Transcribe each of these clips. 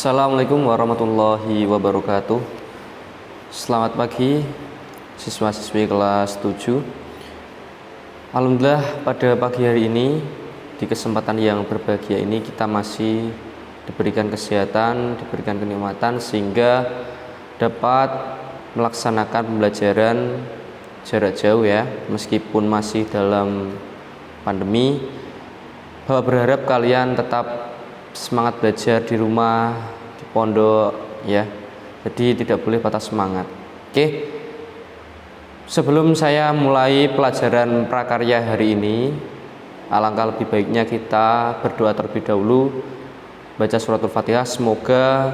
Assalamualaikum warahmatullahi wabarakatuh. Selamat pagi siswa-siswi kelas 7. Alhamdulillah pada pagi hari ini, di kesempatan yang berbahagia ini, kita masih diberikan kesehatan, diberikan kenikmatan sehingga dapat melaksanakan pembelajaran jarak jauh ya, meskipun masih dalam pandemi. Bapak berharap kalian tetap semangat belajar di rumah, di pondok ya. Jadi tidak boleh patah semangat. Oke. Sebelum saya mulai pelajaran prakarya hari ini, alangkah lebih baiknya kita berdoa terlebih dahulu, baca suratul Fatihah. Semoga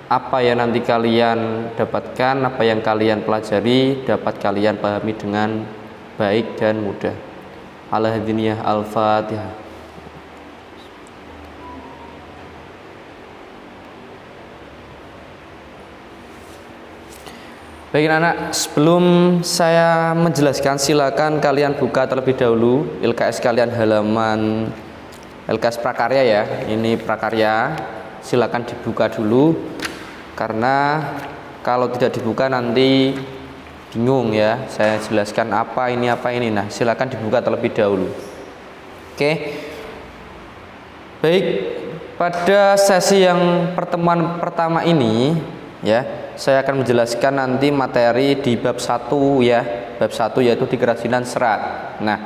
apa yang nanti kalian dapatkan, apa yang kalian pelajari dapat kalian pahami dengan baik dan mudah. Al-Hadiniyah Al-Fatihah. Baik anak, sebelum saya menjelaskan, silakan kalian buka terlebih dahulu LKS kalian, halaman LKS prakarya ya. Ini prakarya, silakan dibuka dulu karena kalau tidak dibuka nanti bingung ya. Saya jelaskan apa ini. Nah, silakan dibuka terlebih dahulu. Oke. Baik, pada sesi yang pertemuan pertama ini ya, saya akan menjelaskan nanti materi di bab 1 ya. Bab 1 yaitu di kerajinan serat. Nah,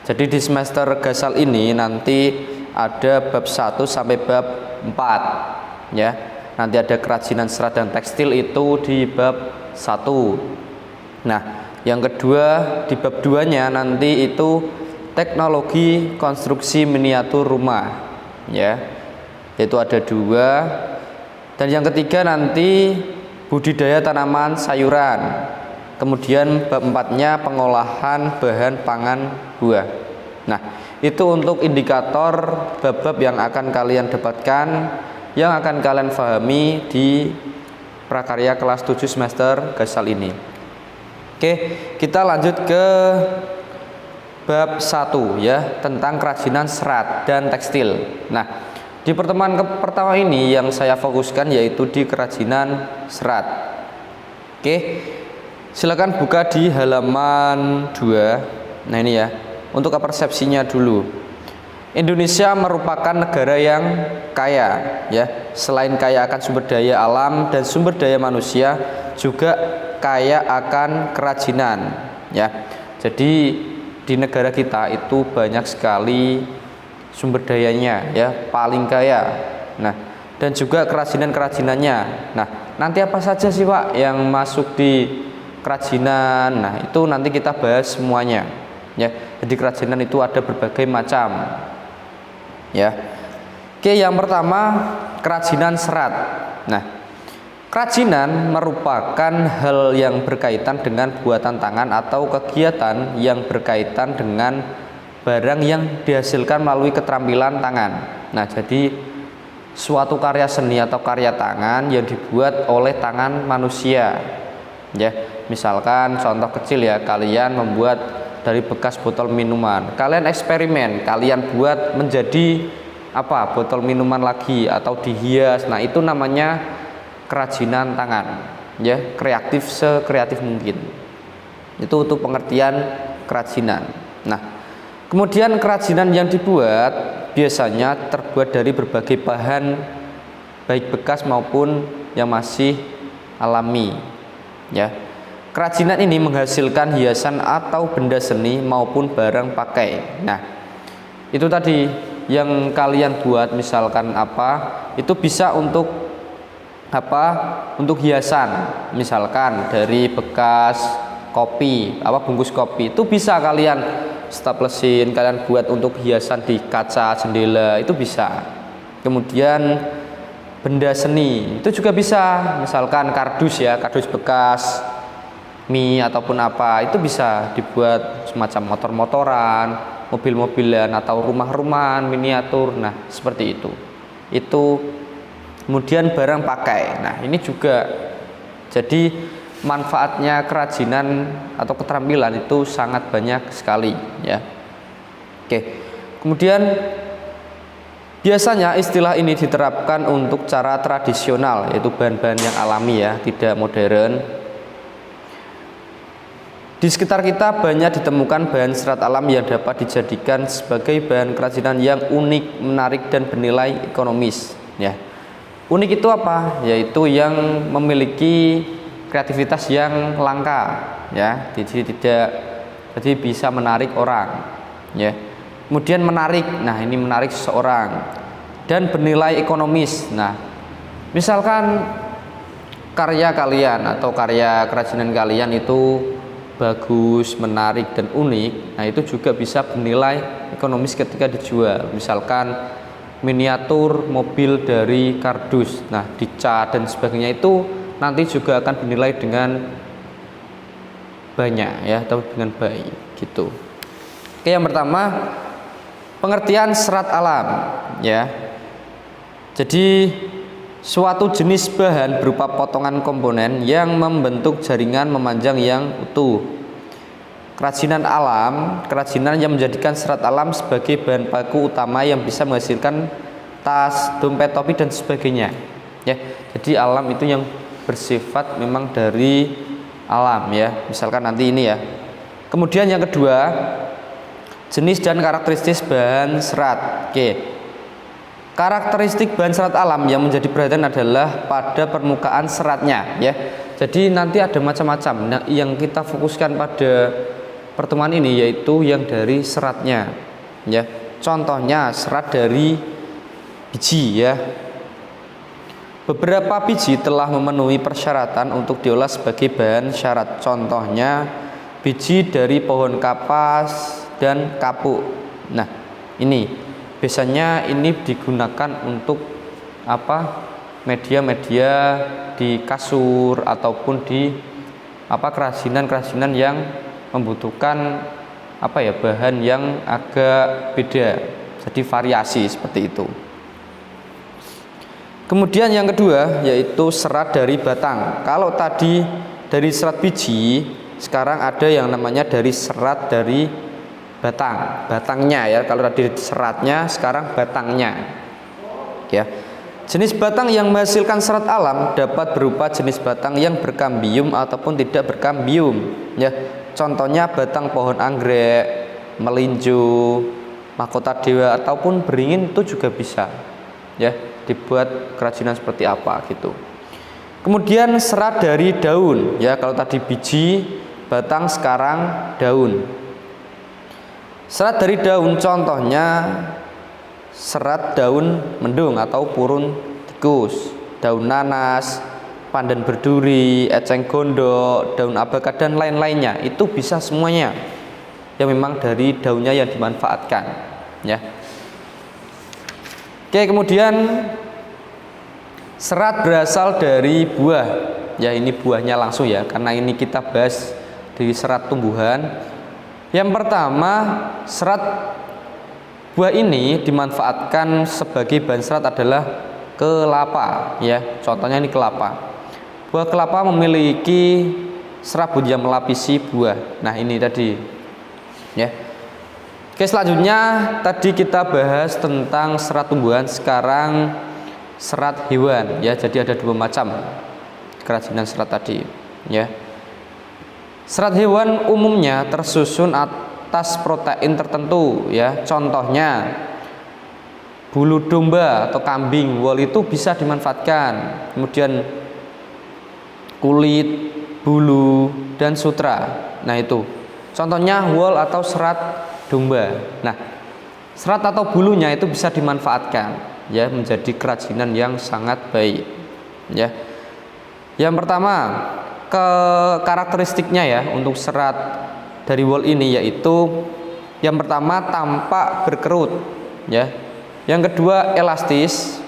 jadi di semester Gasal ini nanti ada bab 1 sampai bab 4 ya. Nanti ada kerajinan serat dan tekstil itu di bab 1. Nah, yang kedua di bab 2-nya nanti itu teknologi konstruksi miniatur rumah ya. Itu ada 2. Dan yang ketiga nanti budidaya tanaman sayuran. Kemudian bab 4-nya pengolahan bahan pangan buah. Nah, itu untuk indikator bab-bab yang akan kalian dapatkan, yang akan kalian pahami di prakarya kelas 7 semester Gasal ini. Oke, kita lanjut ke bab 1 ya, tentang kerajinan serat dan tekstil. Nah, di pertemuan pertama ini yang saya fokuskan yaitu di kerajinan serat. Oke, silakan buka di halaman 2. Nah ini ya, untuk persepsinya dulu. Indonesia merupakan negara yang kaya ya. Selain kaya akan sumber daya alam dan sumber daya manusia, juga kaya akan kerajinan ya. Jadi di negara kita itu banyak sekali sumber dayanya ya, paling kaya. Nah, dan juga kerajinan-kerajinannya. Nah, nanti apa saja sih Pak yang masuk di kerajinan? Nah, itu nanti kita bahas semuanya ya. Jadi kerajinan itu ada berbagai macam ya. Oke, yang pertama kerajinan serat. Nah, kerajinan merupakan hal yang berkaitan dengan buatan tangan atau kegiatan yang berkaitan dengan barang yang dihasilkan melalui keterampilan tangan. Nah, jadi suatu karya seni atau karya tangan yang dibuat oleh tangan manusia. Ya, misalkan contoh kecil ya, kalian membuat dari bekas botol minuman. Kalian eksperimen, kalian buat menjadi apa? Botol minuman lagi atau dihias. Nah, itu namanya kerajinan tangan. Ya, kreatif sekreatif mungkin. Itu untuk pengertian kerajinan. Nah, kemudian kerajinan yang dibuat biasanya terbuat dari berbagai bahan, baik bekas maupun yang masih alami ya. Kerajinan ini menghasilkan hiasan atau benda seni maupun barang pakai. Nah, itu tadi yang kalian buat, misalkan apa, itu bisa untuk apa? Untuk hiasan. Misalkan dari bekas kopi, bungkus kopi, itu bisa kalian staplesin, kalian buat untuk hiasan di kaca jendela, itu bisa. Kemudian benda seni itu juga bisa, misalkan kardus ya, kardus bekas mie ataupun apa, itu bisa dibuat semacam motor-motoran, mobil-mobilan atau rumah-rumahan miniatur. Nah, seperti itu. Kemudian barang pakai. Nah, ini juga jadi manfaatnya kerajinan atau keterampilan itu sangat banyak sekali ya. Oke. Kemudian Biasanya istilah ini diterapkan untuk cara tradisional, yaitu bahan-bahan yang alami ya, tidak modern. Di sekitar kita banyak ditemukan bahan serat alam yang dapat dijadikan sebagai bahan kerajinan yang unik, menarik, dan bernilai ekonomis ya. Unik itu apa? Yaitu yang memiliki kreativitas yang langka ya, jadi bisa menarik orang ya. Kemudian menarik, nah ini menarik seseorang, dan bernilai ekonomis. Nah, misalkan karya kalian atau karya kerajinan kalian itu bagus, menarik, dan unik, nah itu juga bisa bernilai ekonomis ketika dijual. Misalkan miniatur mobil dari kardus, nah dicat dan sebagainya, itu nanti juga akan bernilai dengan banyak ya, atau dengan baik gitu. Oke, yang pertama pengertian serat alam ya. Jadi suatu jenis bahan berupa potongan komponen yang membentuk jaringan memanjang yang utuh. Kerajinan alam, kerajinan yang menjadikan serat alam sebagai bahan baku utama yang bisa menghasilkan tas, dompet, topi, dan sebagainya ya. Jadi alam itu yang bersifat memang dari alam ya. Misalkan nanti ini ya. Kemudian yang kedua, jenis dan karakteristik bahan serat. Oke. Karakteristik bahan serat alam yang menjadi perhatian adalah pada permukaan seratnya ya. Jadi nanti ada macam-macam. Nah, yang kita fokuskan pada pertemuan ini yaitu yang dari seratnya ya. Contohnya serat dari biji ya. Beberapa biji telah memenuhi persyaratan untuk diolah sebagai bahan syarat. Contohnya biji dari pohon kapas dan kapuk. Nah, ini biasanya ini digunakan untuk apa? Media-media di kasur ataupun di kerajinan-kerajinan yang membutuhkan bahan yang agak beda. Jadi variasi seperti itu. Kemudian yang kedua yaitu serat dari batang. Kalau tadi dari serat biji, sekarang ada yang namanya dari serat dari batangnya ya. Kalau tadi seratnya, sekarang batangnya ya. Jenis batang yang menghasilkan serat alam dapat berupa jenis batang yang berkambium ataupun tidak berkambium ya. Contohnya batang pohon anggrek, melinjo, mahkota dewa, ataupun beringin itu juga bisa ya dibuat kerajinan seperti apa gitu. Kemudian serat dari daun ya. Kalau tadi biji, batang, sekarang daun. Serat dari daun contohnya serat daun mendung atau purun tikus, daun nanas, pandan berduri, eceng gondok, daun abaka, dan lain-lainnya. Itu bisa semuanya yang memang dari daunnya yang dimanfaatkan ya. Oke, kemudian serat berasal dari buah ya. Ini buahnya langsung ya, karena ini kita bahas dari serat tumbuhan. Yang pertama, serat buah ini dimanfaatkan sebagai bahan serat adalah kelapa ya. Contohnya ini kelapa. Buah kelapa memiliki serabut yang melapisi buah. Nah, ini tadi ya. Oke, selanjutnya tadi kita bahas tentang serat tumbuhan, sekarang serat hewan ya. Jadi ada dua macam kerajinan serat tadi ya. Serat hewan umumnya tersusun atas protein tertentu ya. Contohnya bulu domba atau kambing, wol itu bisa dimanfaatkan. Kemudian kulit, bulu, dan sutra. Nah, itu contohnya wol atau serat domba. Nah, serat atau bulunya itu bisa dimanfaatkan ya menjadi kerajinan yang sangat baik ya. Yang pertama, karakteristiknya ya untuk serat dari wol ini yaitu yang pertama tampak berkerut ya. Yang kedua elastis,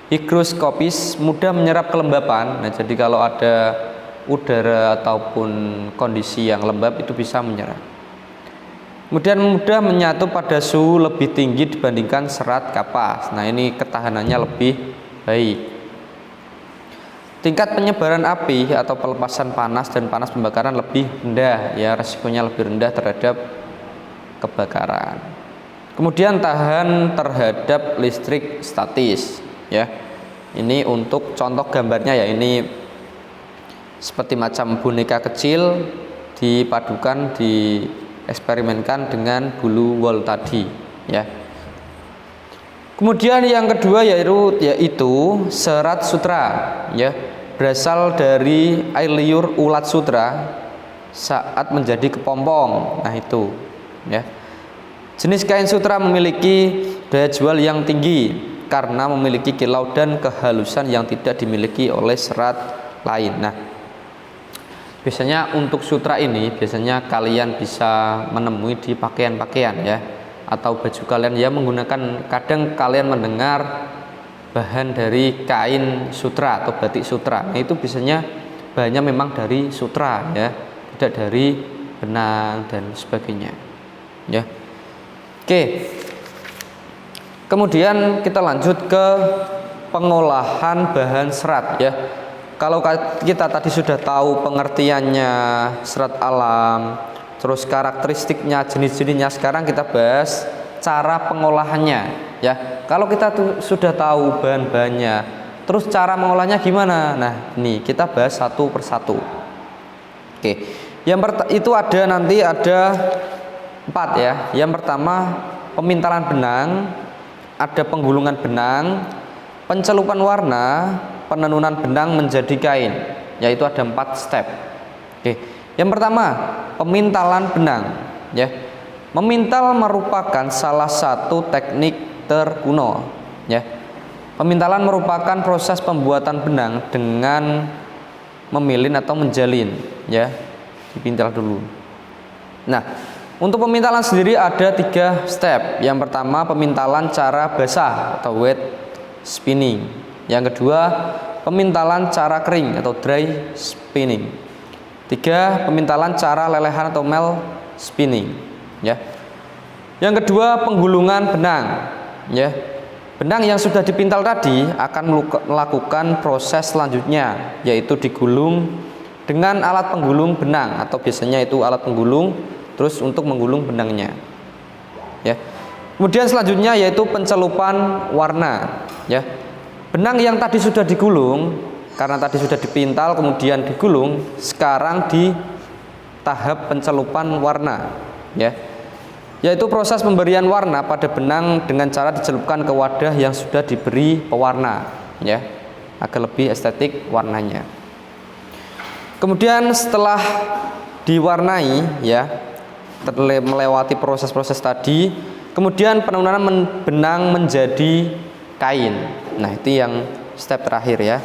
higroskopis, mudah menyerap kelembapan. Nah, jadi kalau ada udara ataupun kondisi yang lembab itu bisa menyerap. Kemudian mudah menyatu pada suhu lebih tinggi dibandingkan serat kapas. Nah, ini ketahanannya lebih baik. Tingkat penyebaran api atau pelepasan panas dan panas pembakaran lebih rendah ya, resikonya lebih rendah terhadap kebakaran. Kemudian tahan terhadap listrik statis, ya. Ini untuk contoh gambarnya ya, ini seperti macam boneka kecil dipadukan, dieksperimenkan dengan bulu wol tadi, ya. Kemudian yang kedua yaitu serat sutra, ya, berasal dari air liur ulat sutra saat menjadi kepompong. Nah itu, ya. Jenis kain sutra memiliki daya jual yang tinggi karena memiliki kilau dan kehalusan yang tidak dimiliki oleh serat lain. Nah, biasanya untuk sutra ini biasanya kalian bisa menemui di pakaian-pakaian, ya, atau baju kalian yang menggunakan, kadang kalian mendengar bahan dari kain sutra atau batik sutra. Nah, itu biasanya bahannya memang dari sutra, ya, tidak dari benang dan sebagainya, ya. Oke. Kemudian kita lanjut ke pengolahan bahan serat, ya. Kalau kita tadi sudah tahu pengertiannya serat alam, terus karakteristiknya, jenis-jenisnya, sekarang kita bahas cara pengolahannya, ya. Kalau kita sudah tahu bahan-bahannya, terus cara mengolahnya gimana? Nah, ini kita bahas satu persatu. Oke. Itu nanti ada 4, ya. Yang pertama pemintalan benang, ada penggulungan benang, pencelupan warna, penenunan benang menjadi kain, yaitu ada 4 step. Oke. Yang pertama pemintalan benang, ya. Memintal merupakan salah satu teknik terkuno, ya. Pemintalan merupakan proses pembuatan benang dengan memilin atau menjalin, ya. Dipintal dulu. Nah, untuk pemintalan sendiri ada 3 step. Yang pertama pemintalan cara basah atau wet spinning. Yang kedua pemintalan cara kering atau dry spinning. 3 pemintalan cara lelehan atau melt spinning, ya. Yang kedua penggulungan benang, ya. Benang yang sudah dipintal tadi akan melakukan proses selanjutnya, yaitu digulung dengan alat penggulung benang, atau biasanya itu alat penggulung terus untuk menggulung benangnya, ya. Kemudian selanjutnya yaitu pencelupan warna, ya. Benang yang tadi sudah digulung, karena tadi sudah dipintal kemudian digulung, sekarang di tahap pencelupan warna, ya. Yaitu proses pemberian warna pada benang dengan cara dicelupkan ke wadah yang sudah diberi pewarna, ya, agar lebih estetik warnanya. Kemudian setelah diwarnai, ya, melewati proses-proses tadi, kemudian penenunan benang menjadi kain. Nah, itu yang step terakhir, ya.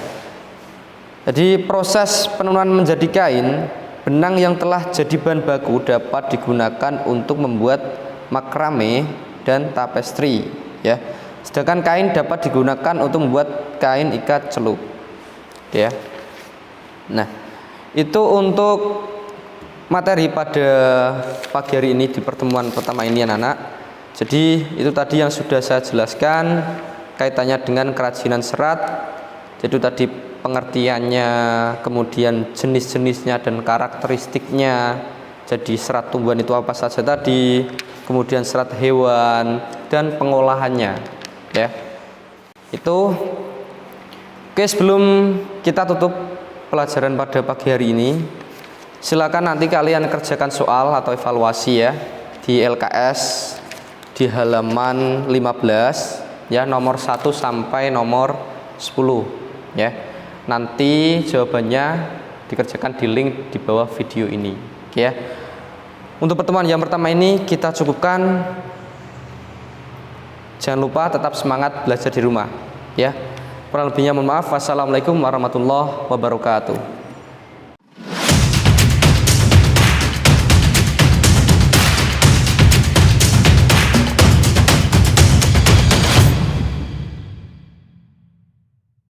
Jadi proses penenunan menjadi kain, benang yang telah jadi bahan baku dapat digunakan untuk membuat makrame dan tapestri, ya. Sedangkan kain dapat digunakan untuk membuat kain ikat celup, ya. Nah, itu untuk materi pada pagi hari ini di pertemuan pertama ini, anak-anak. Jadi itu tadi yang sudah saya jelaskan kaitannya dengan kerajinan serat. Jadi tadi pengertiannya, kemudian jenis-jenisnya dan karakteristiknya. Jadi serat tumbuhan itu apa saja tadi, kemudian serat hewan dan pengolahannya, ya. Itu. Oke, sebelum kita tutup pelajaran pada pagi hari ini, silakan nanti kalian kerjakan soal atau evaluasi, ya, di LKS di halaman 15, ya, nomor 1 sampai nomor 10, ya. Nanti jawabannya dikerjakan di link di bawah video ini, ya. Untuk pertemuan yang pertama ini kita cukupkan. Jangan lupa tetap semangat belajar di rumah, ya. Kurang lebihnya mohon maaf. Wassalamualaikum warahmatullahi wabarakatuh.